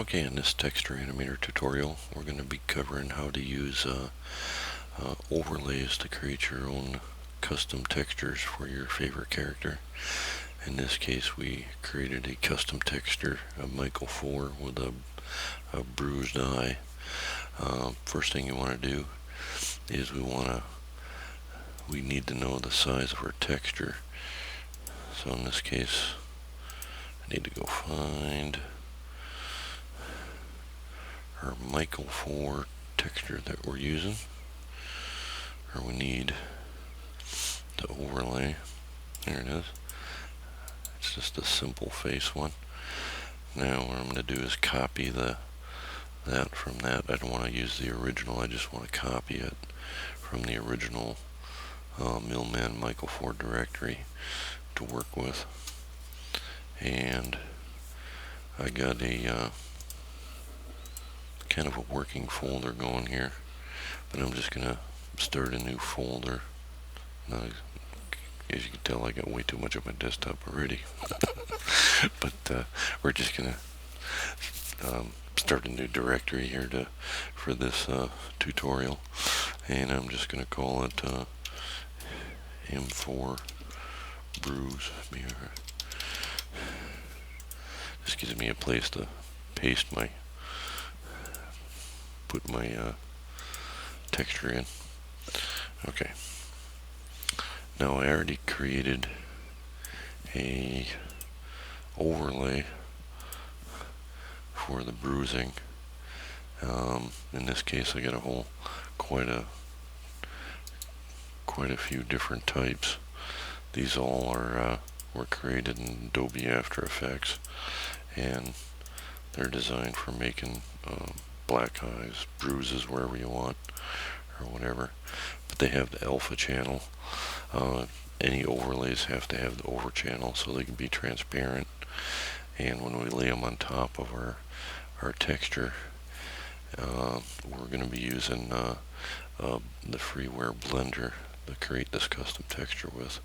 Okay, in this texture animator tutorial, we're going to be covering how to use overlays to create your own custom textures for your favorite character. In this case, we created a custom texture of Michael 4 with a bruised eye. First thing you want to do is we need to know the size of our texture. So in this case, I need to go find our Michael 4 texture that we're using, or we need the overlay. There it is. It's just a simple face one. Now what I'm going to do is copy that from that. I don't want to use the original, I just want to copy it from the original Millman Michael 4 directory to work with. And I got a kind of a working folder going here, but I'm just going to start a new folder. Now, as you can tell, I got way too much on my desktop already. But we're just going to start a new directory here for this tutorial, and I'm just going to call it M4 Bruise. This gives me a place to put my texture in. Okay. Now I already created a overlay for the bruising. In this case, I got quite a few different types. These all were created in Adobe After Effects, and they're designed for making black eyes, bruises wherever you want, or whatever. But they have the alpha channel. Any overlays have to have the over channel so they can be transparent. And when we lay them on top of our texture, we're going to be using the freeware blender to create this custom texture with.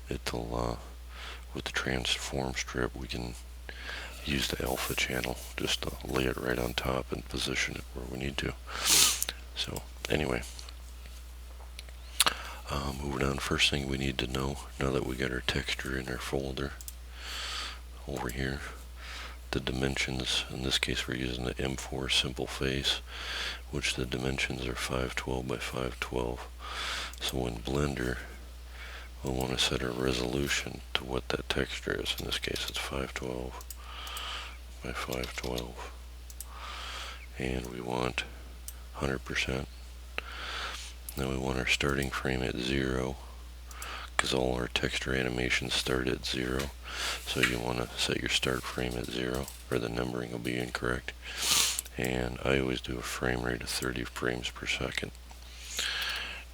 With the transform strip, we can use the alpha channel just to lay it right on top and position it where we need to. So anyway, moving on, first thing we need to know, now that we got our texture in our folder over here, the dimensions. In this case, we're using the M4 simple face, which the dimensions are 512 by 512. So in Blender, we'll want to set our resolution to what that texture is. In this case, it's 512 by 512, and we want 100%. Now we want our starting frame at 0, because all our texture animations start at 0. So you want to set your start frame at 0, or the numbering will be incorrect. And I always do a frame rate of 30 frames per second.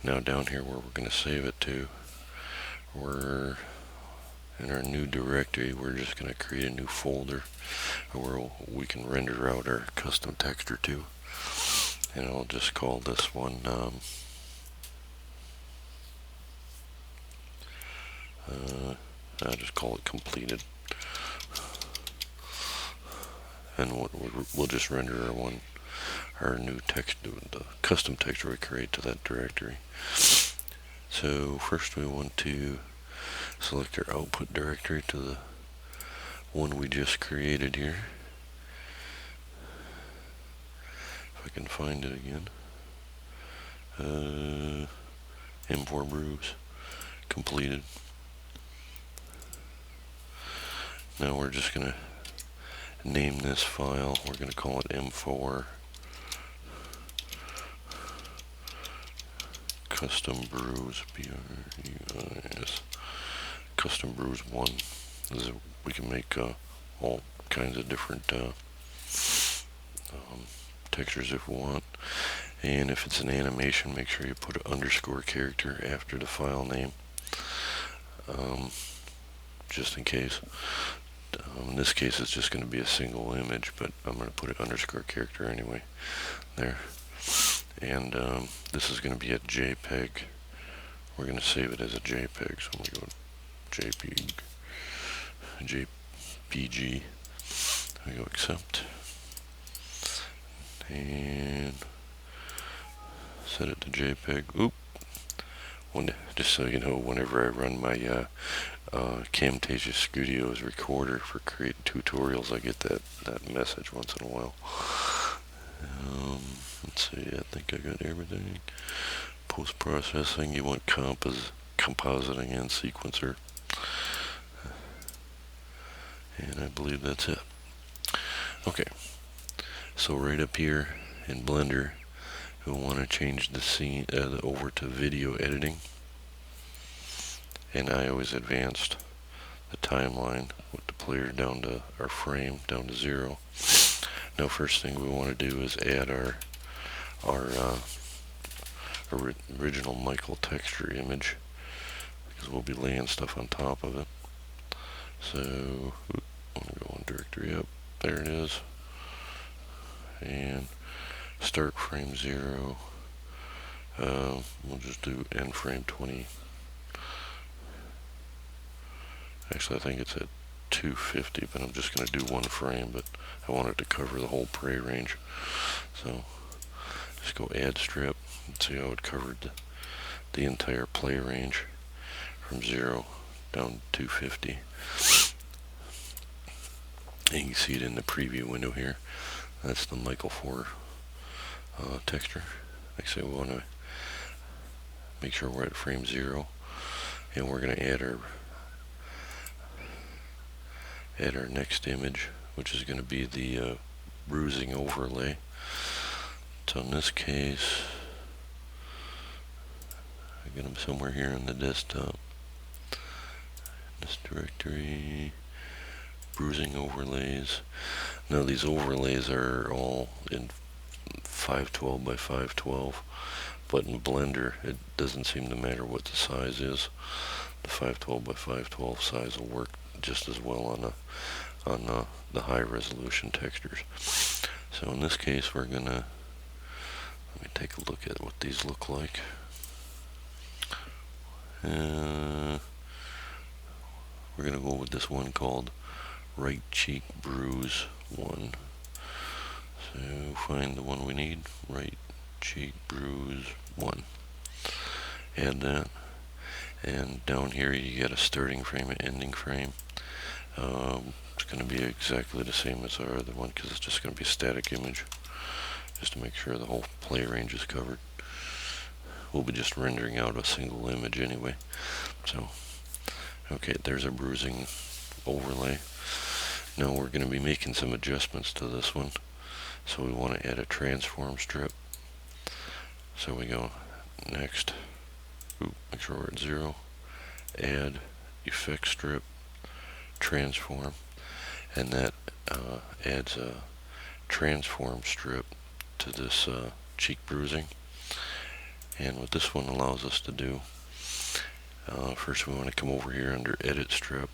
Now down here where we're going to save it to, we're in our new directory. We're just going to create a new folder where we can render out our custom texture to. And I'll just call this one I'll just call it completed, and we'll just render our new text, the custom texture we create to that directory. So first we want to select our output directory to the one we just created here. If I can find it again. M4 Bruise completed. Now we're just going to name this file. We're going to call it M4 Custom Bruise, B-R-U-I-S, Custom Bruise 1. We can make all kinds of different textures if we want. And if it's an animation, make sure you put an underscore character after the file name, just in case. In this case, it's just going to be a single image, but I'm going to put an underscore character anyway. There. And this is going to be a JPEG. We're going to save it as a JPEG. So I'm going to go JPG. We go accept. and set it to JPEG. Oop. Just so you know, whenever I run my Camtasia Studio's recorder for creating tutorials, I get that message once in a while. Let's see, I think I got everything. Post-processing, you want compositing and sequencer. And I believe that's it. Okay, so right up here in Blender, we'll want to change the scene over to video editing. And I always advanced the timeline with the player down to our frame down to 0. Now first thing we want to do is add our original Michael texture image, because we'll be laying stuff on top of it. So I'm going to go on directory up, there it is, and start frame 0. We'll just do end frame 20. Actually, I think it's at 250, but I'm just going to do one frame, but I want it to cover the whole prey range. So just go add strip and see how it covered the entire play range from 0 down to 250. And you can see it in the preview window here. That's the Michael 4 texture. Like I say, we want to make sure we're at frame 0, and we're going to add our next image, which is going to be the bruising overlay. So in this case, I get them somewhere here on the desktop. This directory, bruising overlays. Now these overlays are all in 512 by 512, but in Blender it doesn't seem to matter what the size is. The 512 by 512 size will work just as well on the high resolution textures. So in this case, we're gonna let me take a look at what these look like. We're gonna go with this one called Right Cheek Bruise 1. So find the one we need, Right Cheek Bruise 1. Add that. And down here you get a starting frame and ending frame. It's going to be exactly the same as our other one, because it's just going to be a static image, just to make sure the whole play range is covered. We'll be just rendering out a single image anyway. So, okay, there's a bruising overlay. Now we're going to be making some adjustments to this one. So we want to add a transform strip. So we go next. Make sure we're at 0. Add effect strip, transform, and that adds a transform strip to this cheek bruising. And what this one allows us to do, first we want to come over here under edit strip.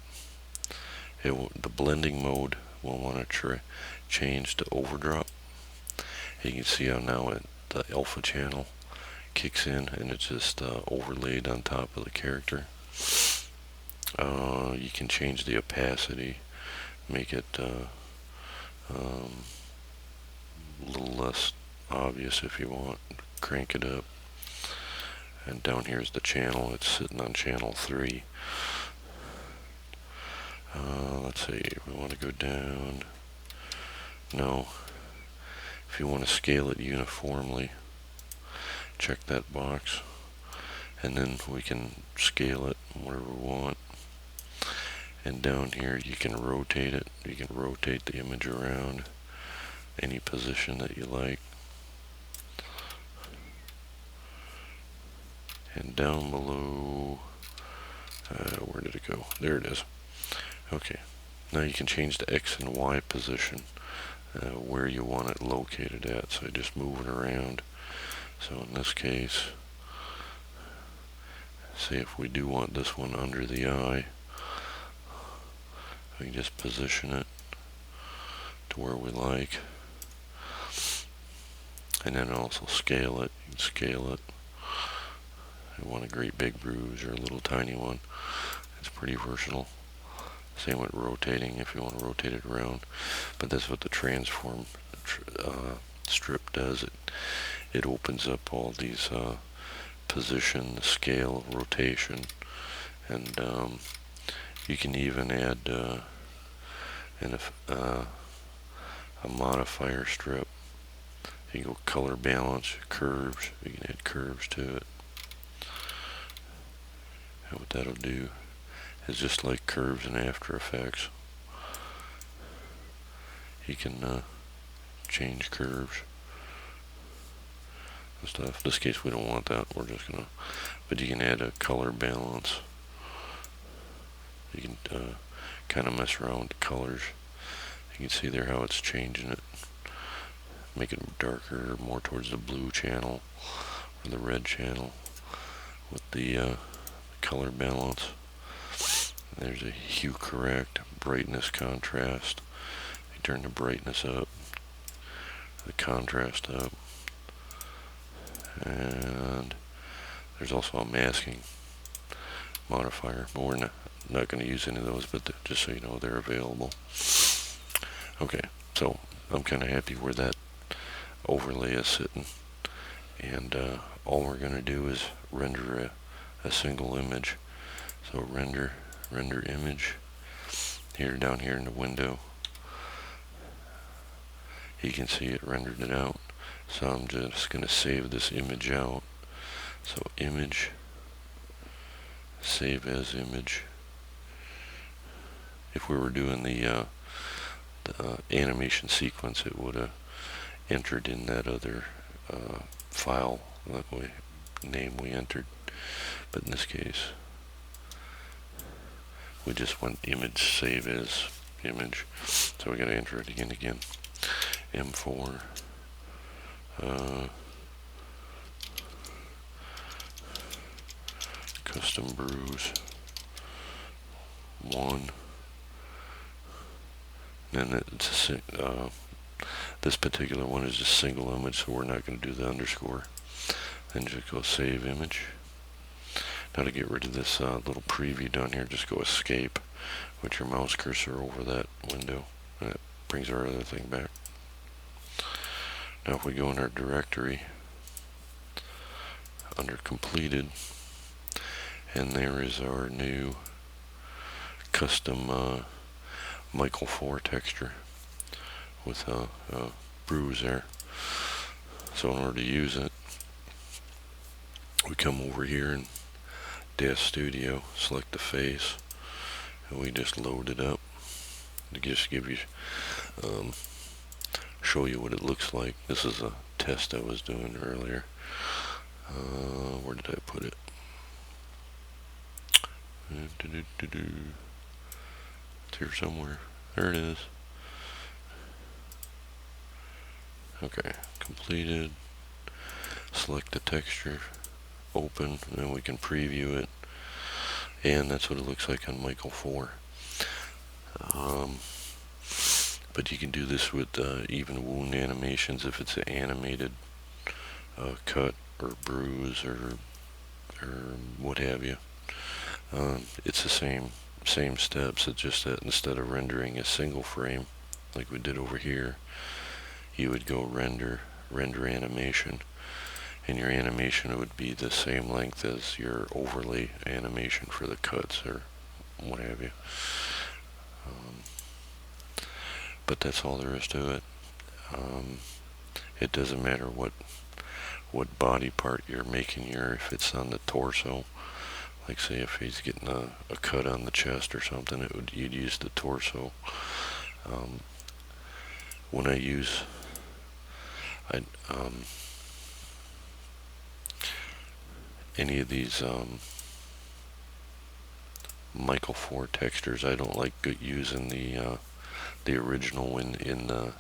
The blending mode we'll want to change to overdrop. You can see how now the alpha channel kicks in and it's just overlaid on top of the character. You can change the opacity, make it a little less obvious if you want, crank it up. And down here is the channel, it's sitting on channel 3. Let's see, we want to go down. No, if you want to scale it uniformly, check that box, and then we can scale it whatever we want. And down here you can rotate it. You can rotate the image around any position that you like. And down below, where did it go? There it is. Okay, now you can change the X and Y position, where you want it located at. So just move it around. So in this case, say if we do want this one under the eye, we can just position it to where we like, and then also scale it. You can scale it. If you want a great big bruise or a little tiny one, it's pretty versatile. Same with rotating, if you want to rotate it around. But that's what the transform strip does. It opens up all these position, scale, rotation, and you can even add a modifier strip. You can go color balance, curves. You can add curves to it. And what that'll do is just like curves in After Effects. You can change curves and stuff. In this case, we don't want that. We're just gonna, but you can add a color balance. You can kind of mess around with the colors. You can see there how it's changing it. Make it darker, more towards the blue channel or the red channel with the color balance. There's a hue correct, brightness contrast. You turn the brightness up, the contrast up, and there's also a masking modifier, but we're not going to use any of those, but just so you know, they're available. Okay, so I'm kind of happy where that overlay is sitting, and all we're going to do is render a single image. So render image here, down here in the window. You can see it rendered it out. So I'm just going to save this image out. So image, save as image. If we were doing the animation sequence, it would have entered in that other file name we entered. But in this case, we just want image, save as image. So we got to enter it again. M4. Custom bruise 1. Then it's this particular one is just single image, so we're not going to do the underscore. Then just go save image. Now to get rid of this little preview down here, just go escape with your mouse cursor over that window, and it brings our other thing back. Now if we go in our directory under completed, and there is our new custom Michael 4 texture with a bruise there. So in order to use it, we come over here and Daz Studio, select the face, and we just load it up to just give you, show you what it looks like. This is a test I was doing earlier. Where did I put it? It's here somewhere. There it is. Okay, completed. Select the texture, open, and then we can preview it. And that's what it looks like on Michael 4. But you can do this with even wound animations if it's an animated cut or bruise or what have you. It's the same steps. It's just that instead of rendering a single frame like we did over here, you would go render animation, and your animation would be the same length as your overlay animation for the cuts or what have you. But that's all there is to it. It doesn't matter what body part you're making here. If it's on the torso, like say if he's getting a cut on the chest or something, you'd use the torso. When I use any of these Michael 4 textures, I don't like using the original in the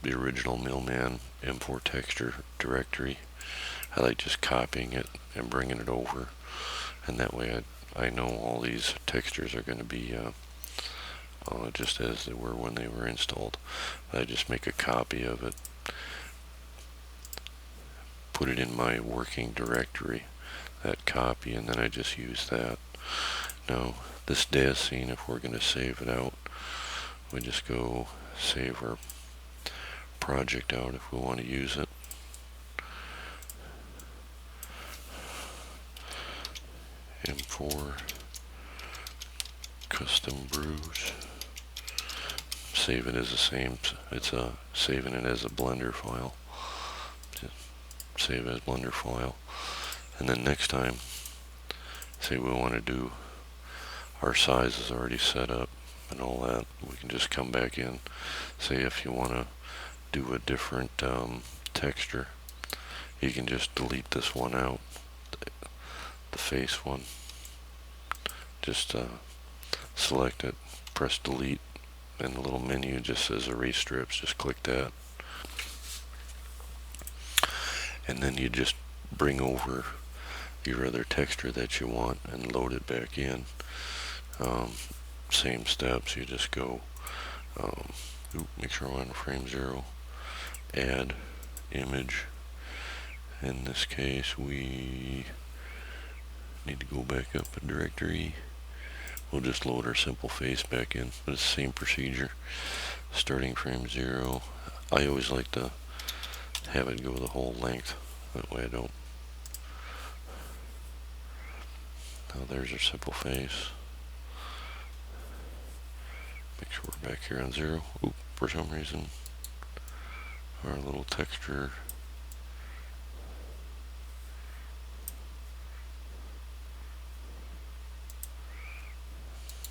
original Millman M4 texture directory. I like just copying it and bringing it over, and that way I know all these textures are going to be just as they were when they were installed. I just make a copy of it, put it in my working directory, that copy, and then I just use that. Now this Daz scene, if we're going to save it out, we just go save our project out if we want to use it. M4 custom bruise. Save it as the same. It's saving it as a Blender file. Just save it as Blender file, and then next time, say we want to do our size is already set up and all that. We can just come back in. Say if you want to do a different texture, you can just delete this one out, the face one. Just select it, press delete, and the little menu just says erase strips. Just click that, and then you just bring over your other texture that you want and load it back in. Same steps. You just go make sure I'm on frame 0, add image. In this case we need to go back up a directory. We'll just load our simple face back in, but it's the same procedure. Starting frame 0. I always like to have it go the whole length, that way I don't. Now there's our simple face. Make sure we're back here on 0. Oop, for some reason our little texture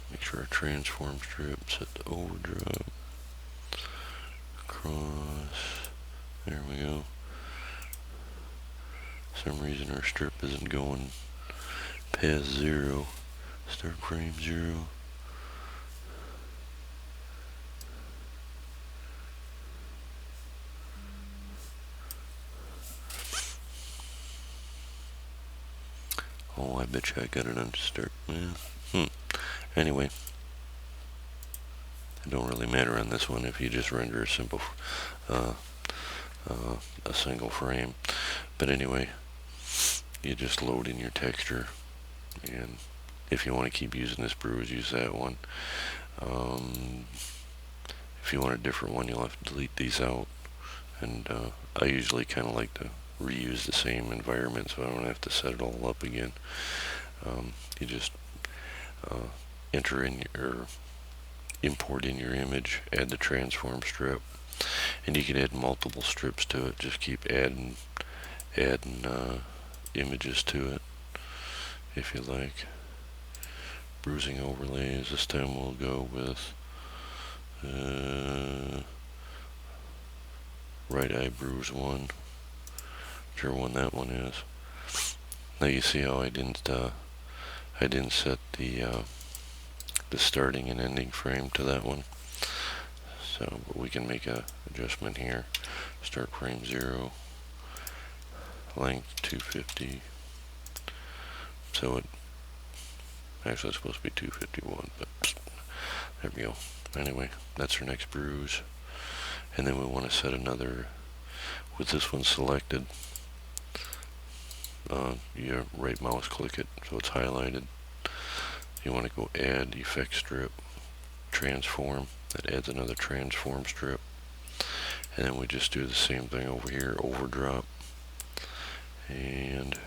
make sure our transform strip set to overdrop. Cross. There we go. For some reason our strip isn't going past 0. Start frame 0. Oh, I bet you I got it on start. Yeah. Anyway, it don't really matter on this one if you just render a simple, a single frame. But anyway, you just load in your texture, and if you want to keep using this bruise, use that one. If you want a different one, you'll have to delete these out. And I usually kind of like to reuse the same environment so I don't have to set it all up again. You just enter in your import in your image, add the transform strip, and you can add multiple strips to it. Just keep adding images to it if you like. Bruising overlays, this time we'll go with right eye bruise 1, whichever one that one is. Now you see how I didn't set the starting and ending frame to that one. So, but we can make a adjustment here. Start frame 0, length 250. So it actually it's supposed to be 251, but there we go. Anyway, that's our next bruise. And then we want to set another, with this one selected, you right mouse click it so it's highlighted. You want to go add effect strip, transform. That adds another transform strip. And then we just do the same thing over here, overdrop. And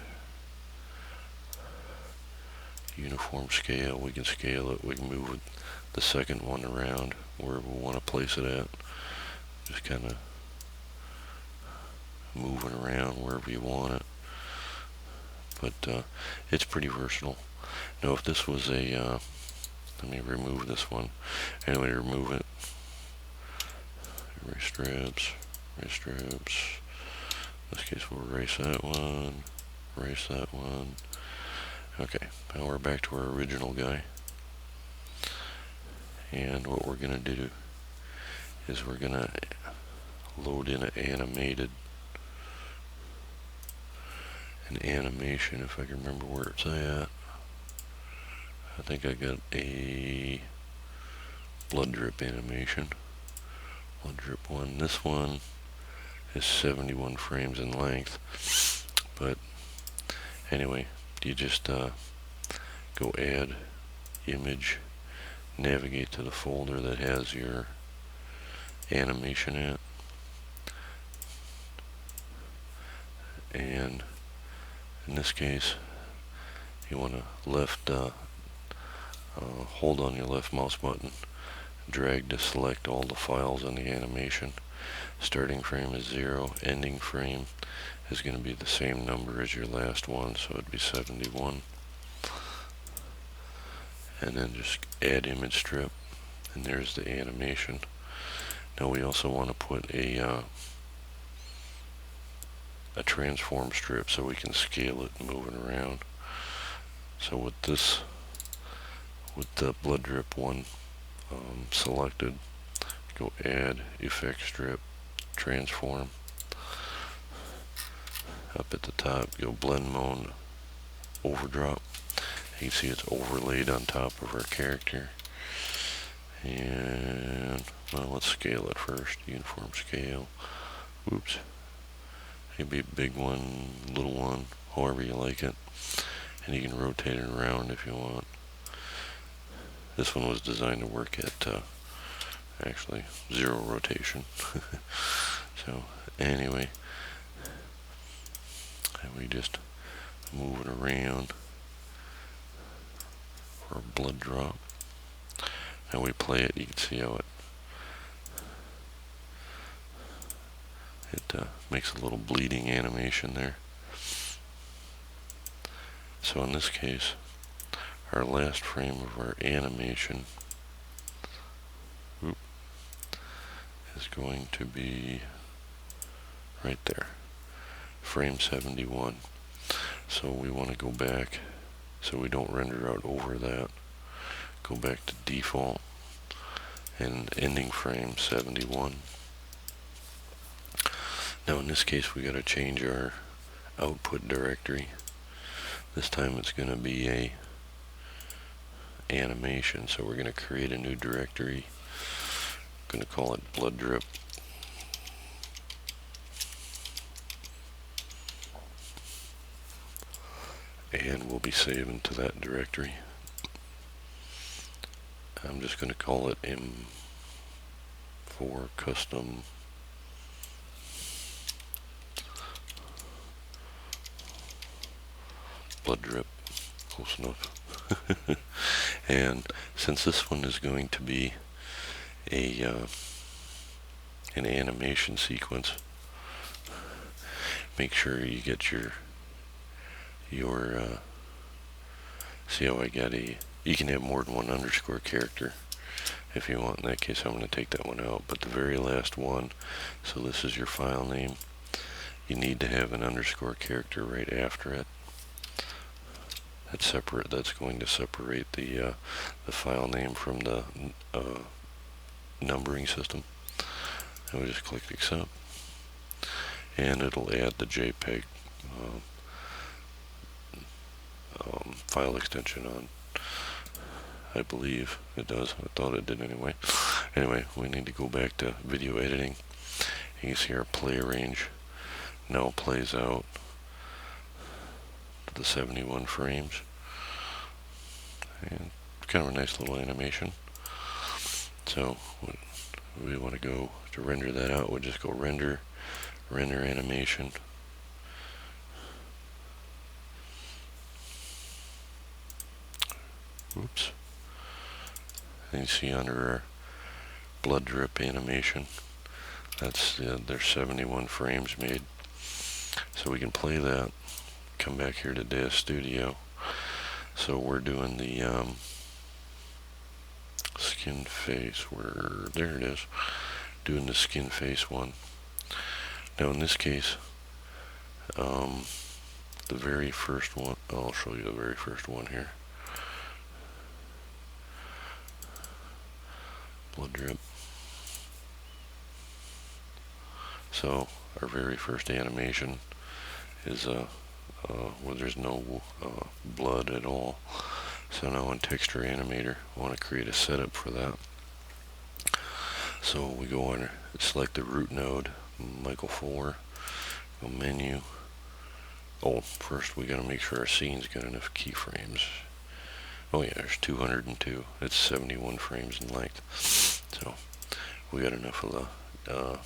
uniform scale, we can scale it, we can move the second one around wherever we want to place it at. Just kind of moving around wherever you want it. But it's pretty versatile. Now if this was a, let me remove this one. Anyway, to remove it, erase strips, erase strips. In this case we'll erase that one, erase that one. Okay, now we're back to our original guy. And what we're going to do is we're going to load in an animation, if I can remember where it's at. I think I got a blood drip animation. Blood drip 1. This one is 71 frames in length. But anyway, you just go add image, navigate to the folder that has your animation in it, And in this case, you want to hold on your left mouse button, drag to select all the files in the animation. Starting frame is 0, ending frame is going to be the same number as your last one, so it'd be 71. And then just add image strip, and there's the animation. Now we also want to put a transform strip so we can scale it and move it around. So with the blood drip one selected, go add effect strip, transform. Up at the top, go blend mode, overdrop. You can see it's overlaid on top of our character. And well, let's scale it first. Uniform scale. Oops. Maybe a big one, little one, however you like it. And you can rotate it around if you want. This one was designed to work at actually 0 rotation. So anyway, and we just move it around for a blood drop. Now we play it, you can see how it makes a little bleeding animation there. So in this case, our last frame of our animation is going to be right there, frame 71. So we want to go back so we don't render out over that. Go back to default and ending frame 71. Now in this case we got to change our output directory. This time it's going to be a animation, so we're going to create a new directory. I'm going to call it blood drip. And we'll be saving to that directory. I'm just going to call it M4 custom blood drip. Close enough. And since this one is going to be an animation sequence, make sure you get your see how I got you can have more than one underscore character if you want. In that case I'm going to take that one out, but the very last one, so this is your file name, you need to have an underscore character right after it. That's going to separate the file name from the numbering system. And we just click accept, and it'll add the JPEG file extension on. I believe it does. I thought it did anyway. Anyway, we need to go back to video editing. You can see our play range now plays out to the 71 frames. And kind of a nice little animation. So we want to go to render that out. We'll just go render animation. Oops. And you see under our blood drip animation, that's there's 71 frames made. So we can play that. Come back here to Daz Studio. So we're doing the skin face. There it is. Doing the skin face one. Now in this case, the very first one. I'll show you the very first one here. Blood drip. So our very first animation is where there's no blood at all. So now in Texture Animator, I want to create a setup for that. So we go on, select the root node, Michael 4, go menu. Oh, first we got to make sure our scene's got enough keyframes. Oh yeah, there's 202. It's 71 frames in length. So we got enough of the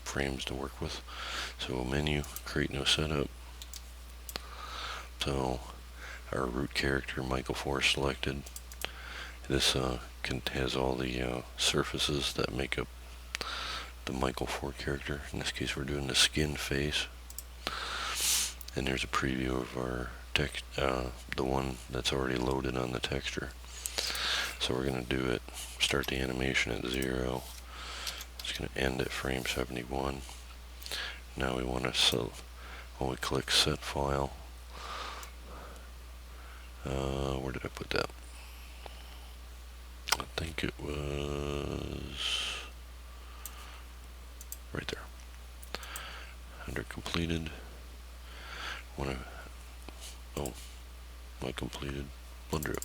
frames to work with. So menu, create new setup, So our root character, Michael 4, selected. This has all the surfaces that make up the Michael 4 character. In this case, we're doing the skin face. And there's a preview of our text, the one that's already loaded on the texture. So we're going to do it, start the animation at 0. It's going to end at frame 71. Now we want to, when we click set file, where did I put that? I think it was right there. Under completed. My completed blood drip.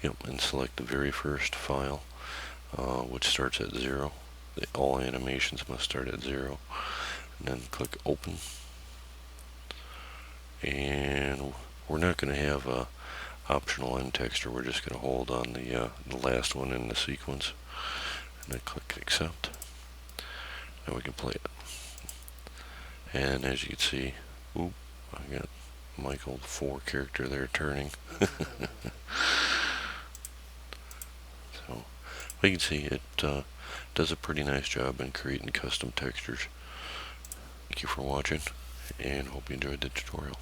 Yep, and select the very first file, which starts at 0. All animations must start at 0. And then click open. And we're not going to have a optional end texture. We're just going to hold on the last one in the sequence. And then click accept. Now we can play it. And as you can see, I got Michael 4 character there turning. So we can see it does a pretty nice job in creating custom textures. Thank you for watching, and hope you enjoyed the tutorial.